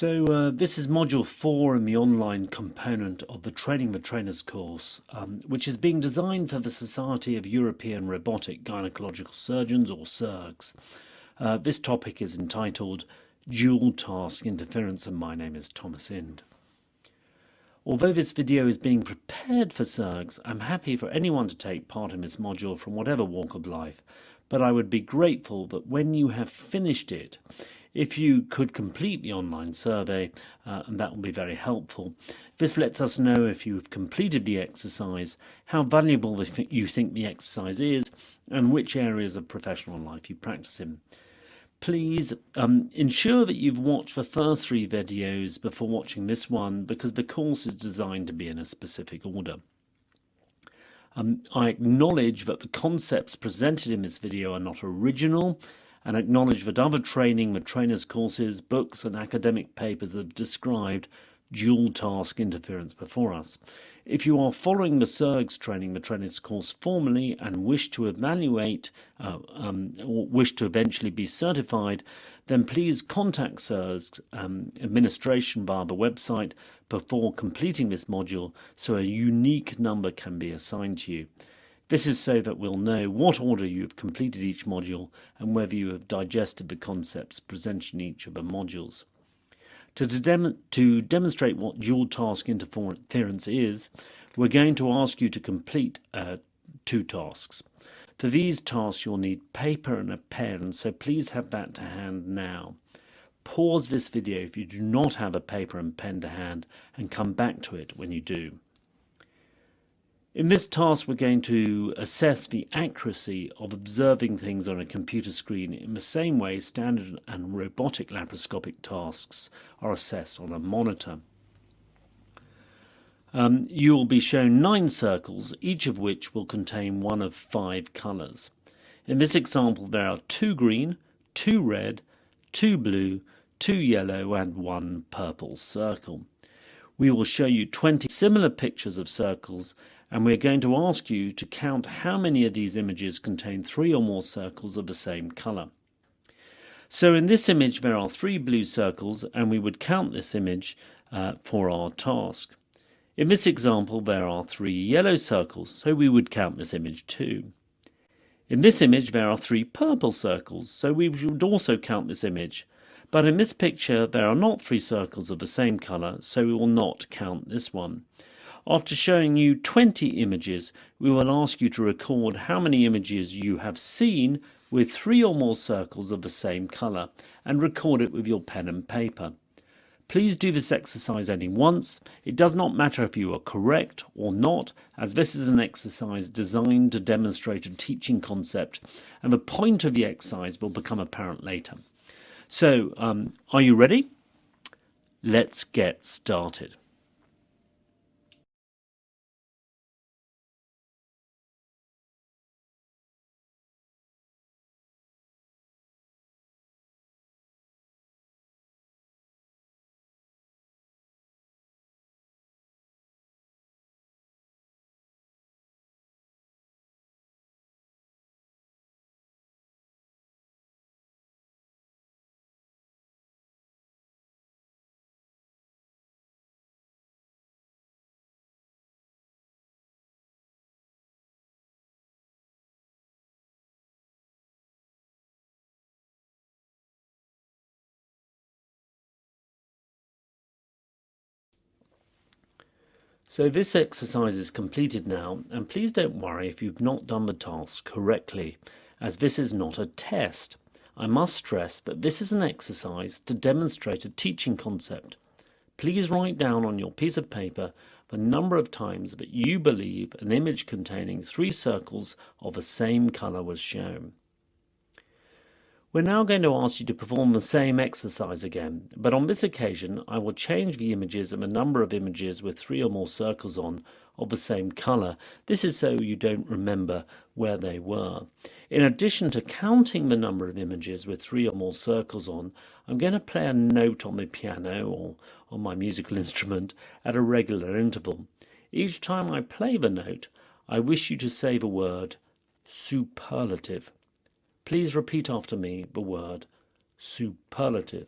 This is Module 4 in the online component of the Training the Trainers course, which is being designed for the Society of European Robotic Gynecological Surgeons, or SURGs. This topic is entitled Dual Task Interference, and my name is Thomas Ind. Although this video is being prepared for SURGs, I'm happy for anyone to take part in this module from whatever walk of life, but I would be grateful that when you have finished it, if you could complete the online survey, and that will be very helpful. This lets us know if you've completed the exercise, how valuable you think the exercise is, and which areas of professional life you practice in. Please ensure that you've watched the first 3 videos before watching this one, because the course is designed to be in a specific order. I acknowledge that the concepts presented in this video are not original, and acknowledge that other training, the trainers' courses, books and academic papers have described dual task interference before us. If you are following the SURGs training, the trainers' course formally, and wish to evaluate or wish to eventually be certified, then please contact SURGs administration via the website before completing this module, so a unique number can be assigned to you. This is so that we'll know what order you have completed each module and whether you have digested the concepts presented in each of the modules. To demonstrate what dual task interference is, we're going to ask you to complete 2 tasks. For these tasks you'll need paper and a pen, so please have that to hand now. Pause this video if you do not have a paper and pen to hand, and come back to it when you do. In this task, we're going to assess the accuracy of observing things on a computer screen in the same way standard and robotic laparoscopic tasks are assessed on a monitor. You will be shown 9 circles, each of which will contain one of 5 colours. In this example, there are 2 green, 2 red, 2 blue, 2 yellow and 1 purple circle. We will show you 20 similar pictures of circles, and we're going to ask you to count how many of these images contain 3 or more circles of the same colour. So in this image there are 3 blue circles, and we would count this image for our task. In this example there are 3 yellow circles, so we would count this image too. In this image there are 3 purple circles, so we would also count this image. But in this picture there are not 3 circles of the same colour, so we will not count this one. After showing you 20 images, we will ask you to record how many images you have seen with 3 or more circles of the same colour, and record it with your pen and paper. Please do this exercise only once. It does not matter if you are correct or not, as this is an exercise designed to demonstrate a teaching concept, and the point of the exercise will become apparent later. So, are you ready? Let's get started. So this exercise is completed now, and please don't worry if you've not done the task correctly, as this is not a test. I must stress that this is an exercise to demonstrate a teaching concept. Please write down on your piece of paper the number of times that you believe an image containing 3 circles of the same colour was shown. We're now going to ask you to perform the same exercise again, but on this occasion I will change the images and the number of images with 3 or more circles on of the same colour. This is so you don't remember where they were. In addition to counting the number of images with 3 or more circles on, I'm going to play a note on the piano or on my musical instrument at a regular interval. Each time I play the note, I wish you to say the word superlative. Please repeat after me the word superlative.